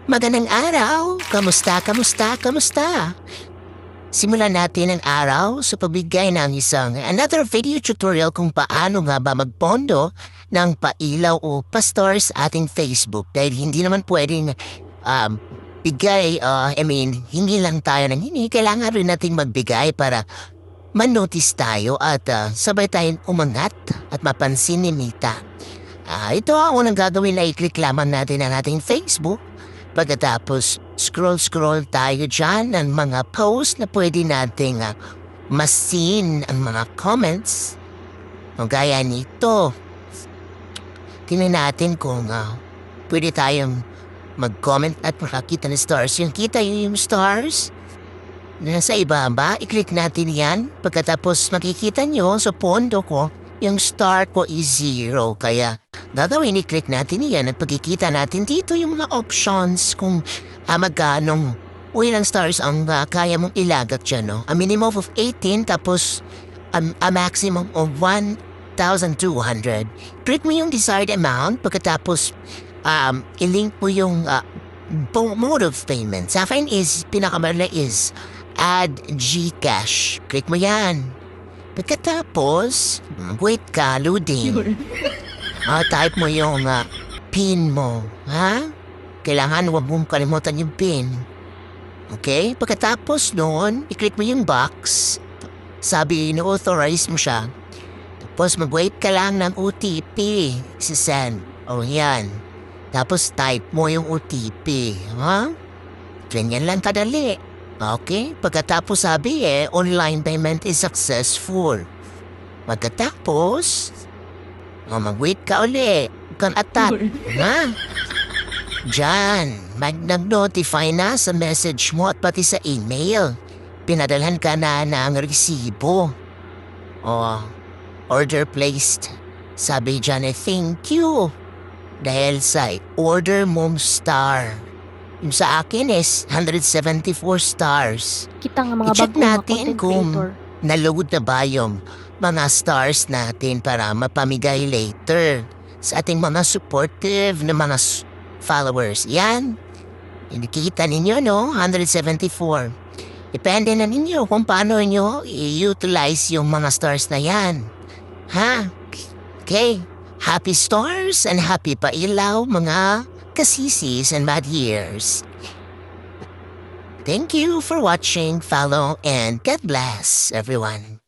Magandang araw! Kamusta, kamusta, kamusta? Simulan natin ang araw sa pagbigay ng isang another video tutorial kung paano nga ba magpondo ng pailaw o pastor sa ating Facebook. Dahil hindi naman pwedeng bigay, hindi lang tayo ng hindi. Kailangan rin nating magbigay para manotice tayo at sabay tayong umangat at mapansin ni Mita. Ito ang unang gagawin na i-click lamang natin ang ating Facebook. Pagkatapos, scroll tayo dyan ng mga post na pwede nating masin ang mga comments. O gaya nito, tingnan natin kung pwede tayong mag-comment at makakita ng stars. Yung kita yung stars, nasa ibaba, i-click natin yan. Pagkatapos makikita nyo sa pondo ko, yung star ko is 0. Kaya gagawin, i-click natin yan at pagkikita natin dito yung mga options kung magkano o ilang stars ang kaya mong ilagak dyan. No? A minimum of 18 tapos a maximum of 1,200. Click mo yung desired amount pagkatapos i-link mo yung mode of payment. Sa akin is, pinakamalala is add Gcash. Click mo yan. Pagkatapos, wait ka, loading. Type mo yung PIN mo, ha? Kailangan huwag mong kalimutan yung PIN. Okay? Pagkatapos noon, i-click mo yung box. Sabi, ino-authorize mo siya. Tapos mag-wait ka lang ng OTP. Sisend. O yan. Tapos type mo yung OTP. Ha? Ganyan lang kadali. Okay? Pagkatapos sabi online payment is successful. Pagkatapos, mag-wait ka uli. Kung atat. Ha? Diyan, nag-notify na sa message mo at pati sa email. Pinadalhan ka na ng resibo. Order placed. Sabi dyan thank you. Dahil sa order mong star. Yung sa akin is 174 stars. Kita nga mga I-check bagong natin content kung creator. naload na ba yung mga stars natin para mapamigay later sa ating mga supportive na mga followers. Yan. Nakikita ninyo, no? 174. Depende na ninyo kung paano nyo i-utilize yung mga stars na yan. Ha? Okay. Happy stars and happy pailaw, mga kasisis and bad years. Thank you for watching, follow, and God bless everyone.